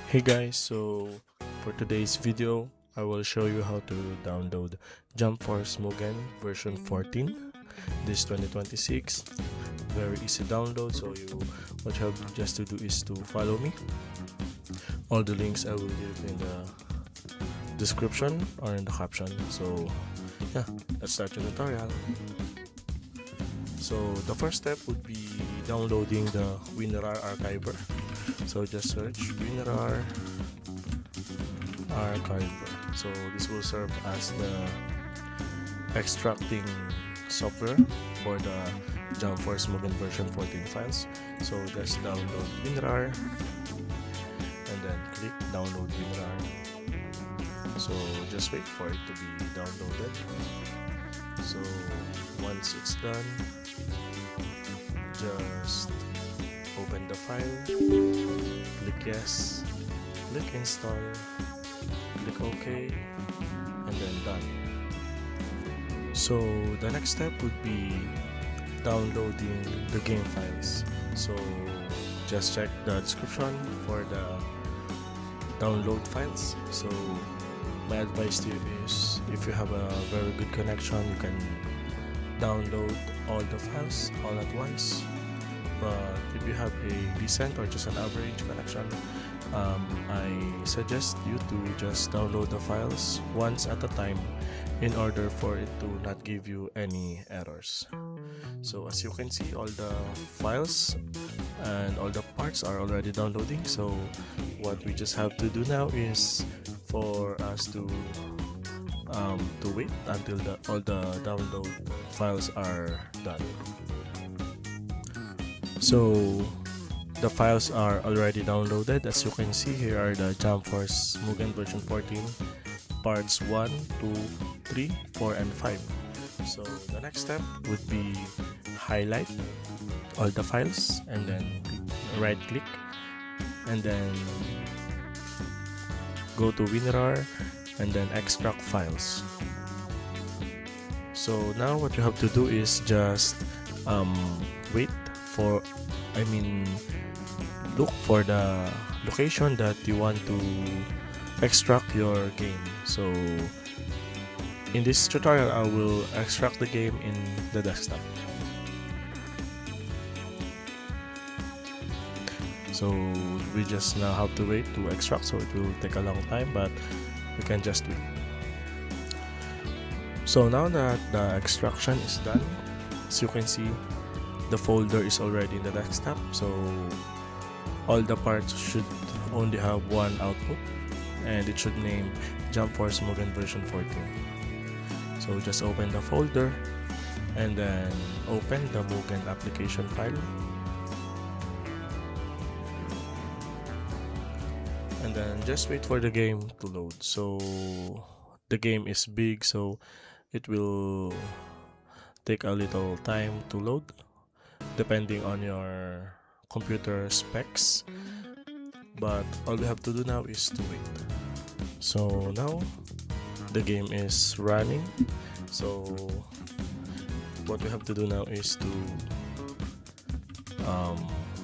Hey guys, so for today's video, I will show you how to download Jump Force Mugen version 14 this 2026. Very easy download, so what you have just to do is to follow me. All the links I will leave in the description or in the caption. So yeah, let's start the tutorial. So the first step would be downloading the WinRAR archiver. So just search WinRAR archiver. So this will serve as the extracting software for the Jump Force Mugen version 14 files. So just download WinRAR and then click download WinRAR. So just wait for it to be downloaded. So once it's done, just open the file, click yes, click install, click OK, and then done. So the next step would be downloading the game files. So just check the description for the download files. So my advice to you is, if you have a very good connection, you can download all the files all at once. But if you have a decent or just an average connection, I suggest you to just download the files once at a time in order for it to not give you any errors. So as you can see, all the files and all the parts are already downloading. So what we just have to do now is for us to wait until all the download files are done. So the files are already downloaded. As you can see, here are the Jump Force Mugen version 14 parts 1, 2, 3, 4, and 5. So the next step would be highlight all the files and then right click and then go to WinRAR and then extract files. So now what you have to do is just wait for, look for the location that you want to extract your game. So in this tutorial, I will extract the game in the desktop. So we just now have to wait to extract, so it will take a long time, but you can just wait. So now that the extraction is done, as you can see, the folder is already in the desktop. So all the parts should only have one output, and it should name Jump Force Mugen version 14. So just open the folder and then open the Mugen application file. And then just wait for the game to load. So the game is big, so it will take a little time to load depending on your computer specs, but all we have to do now is to wait. So now the game is running. So what we have to do now is to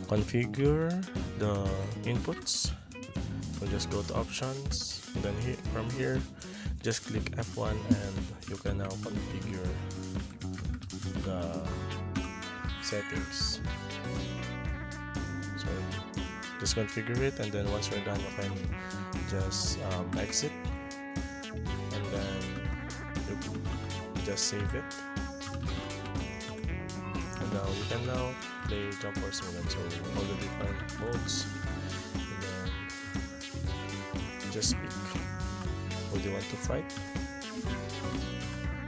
configure the inputs. So just go to options, and then from here just click F1 and you can now configure the settings. So just configure it, and then once you're done, you can just exit, and then you just save it. And now you can now play Jump Force Mugen, so all the different modes, and then just pick who do you want to fight.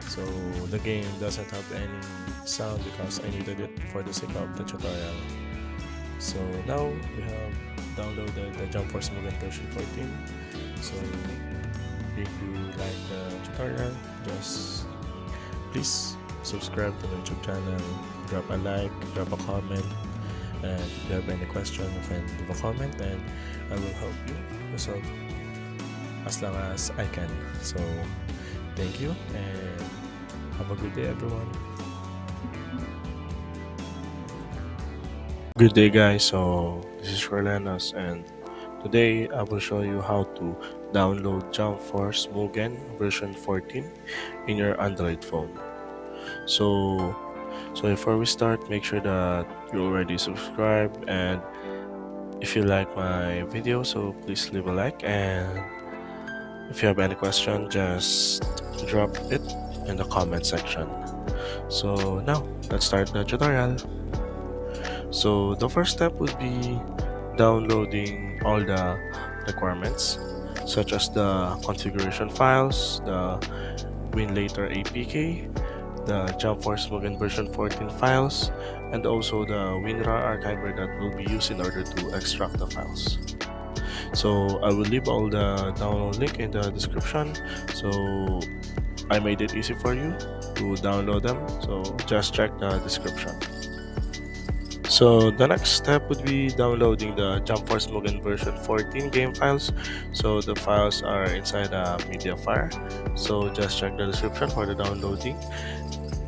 So the game doesn't have any sound because I needed it for the sake of the tutorial. So now we have downloaded the Jump Force Mugen version 14. So if you like the tutorial, just please subscribe to my YouTube channel, drop a like, drop a comment, and if you have any question, you can leave a comment and I will help you resolve as long as I can. So thank you and have a good day, everyone. Good day, guys. So this is Orlanos, and Today I will show you how to download Jump Force Mugen version 14 in your Android phone. So before we start, make sure that you already subscribed, and if you like my video, so please leave a like, and if you have any question, just drop it in the comment section. So now let's start the tutorial. So the first step would be downloading all the requirements, such as the configuration files, the Winlator APK, the Jump Force Mugen version 14 files, and also the WinRAR archiver that will be used in order to extract the files. So I will leave all the download link in the description, so I made it easy for you to download them, so just check the description. So the next step would be downloading the Jump Force Mugen version 14 game files. So the files are inside a media file, so just check the description for the downloading.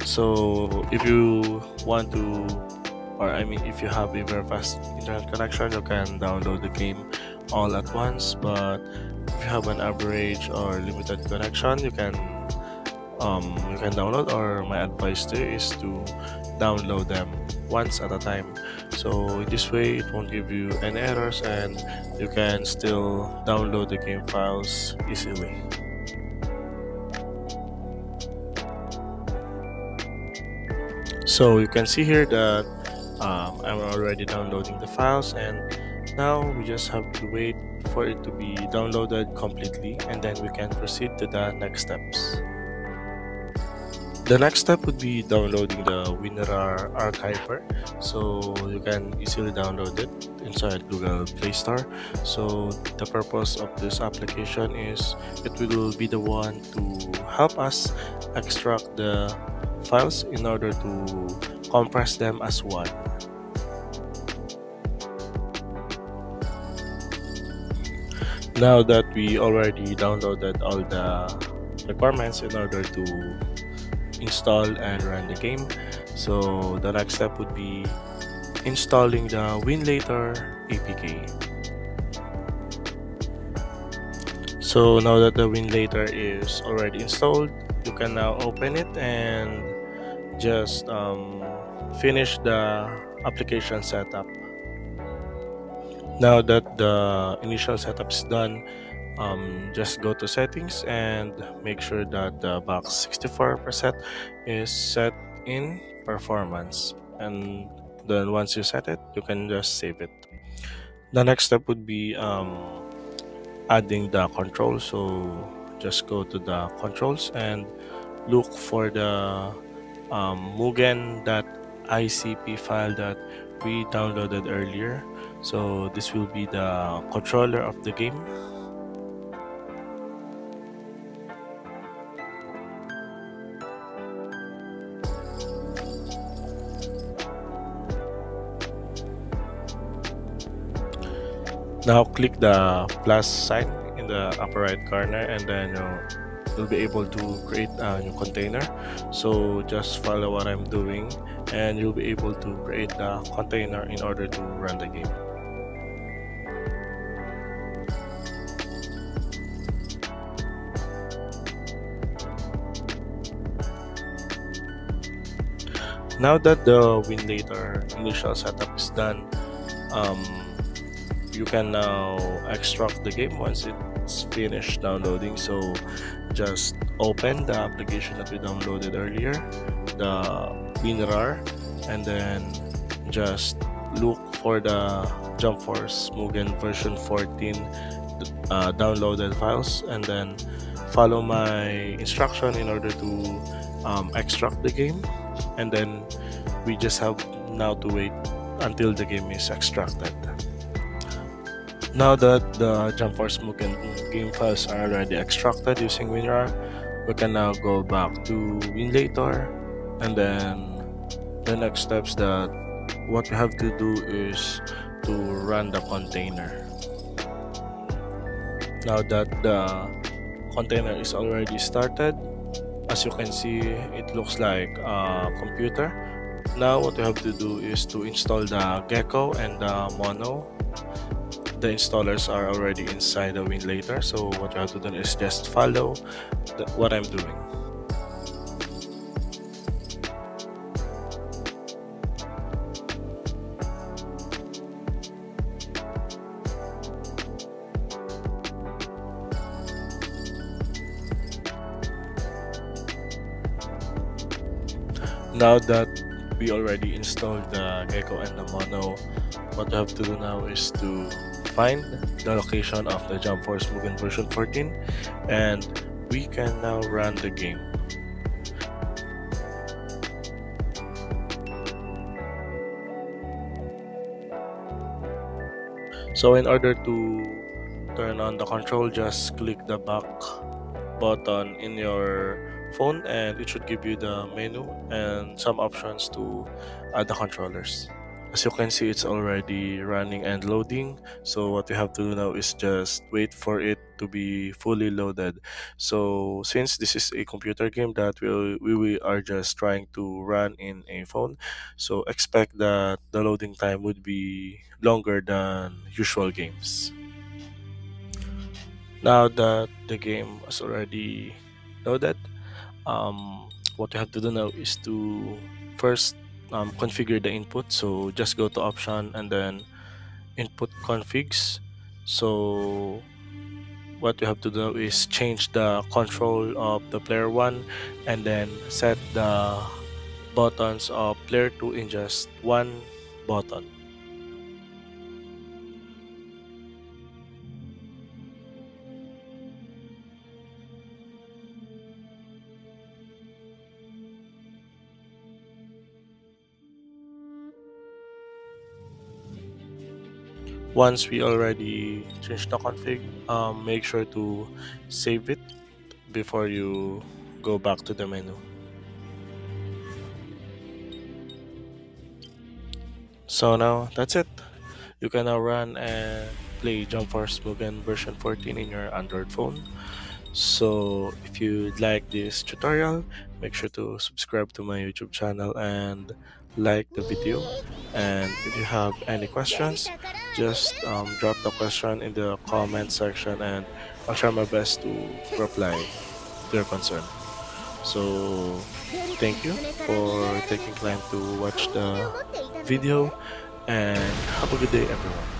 So if you want to, or I mean if you have a very fast internet connection, you can download the game all at once, but if you have an average or limited connection, you can download, or my advice there is to download them once at a time. So in this way it won't give you any errors, and you can still download the game files easily. So you can see here that I'm already downloading the files, and now we just have to wait for it to be downloaded completely, and then we can proceed to the next steps. The next step would be downloading the WinRAR archiver, so you can easily download it inside Google Play Store. So the purpose of this application is it will be the one to help us extract the files in order to compress them as one. Now that we already downloaded all the requirements in order to install and run the game, so the next step would be installing the Winlator APK. So now that the Winlator is already installed, you can now open it and just finish the application setup. Now that the initial setup is done, just go to settings and make sure that the box 64% is set in performance, and then once you set it, you can just save it. The next step would be adding the controls. So just go to the controls and look for the Mugen.icp file that we downloaded earlier. So this will be the controller of the game. Now click the plus sign in the upper right corner, and then you'll be able to create a new container. So just follow what I'm doing, and you'll be able to create the container in order to run the game. Now that the Winlator initial setup is done, you can now extract the game once it's finished downloading. So just open the application that we downloaded earlier, the WinRAR, and then just look for the Jump Force Mugen version 14 downloaded files, and then follow my instruction in order to extract the game, and then we just have now to wait until the game is extracted. Now that the Jump Force Mugen game files are already extracted using WinRAR, we can now go back to Winlator, and then the next steps that what we have to do is to run the container. Now that the container is already started, as you can see, it looks like a computer. Now what we have to do is to install the Gecko and the Mono. the installers are already inside the Winlator, so what you have to do is just follow what I'm doing. Now that we already installed the Gecko and the Mono, what you have to do now is to find the location of the Jump Force Mugen version 14, and we can now run the game. So in order to turn on the control, just click the back button in your phone and it should give you the menu and some options to add the controllers. As you can see, it's already running and loading, so what we have to do now is just wait for it to be fully loaded. So since this is a computer game that we are just trying to run in a phone, so expect that the loading time would be longer than usual games. Now that the game is already loaded, what you have to do now is to first configure the input. So just go to option and then input configs. So what you have to do is change the control of the player 1 and then set the buttons of player 2 in just one button. Once we already changed the config, make sure to save it before you go back to the menu. So now that's it. You can now run and play Jump Force Mugen version 14 in your Android phone. So if you like this tutorial, make sure to subscribe to my YouTube channel and like the video. And if you have any questions, just drop the question in the comment section and I'll try my best to reply to your concern. So thank you for taking time to watch the video and have a good day everyone.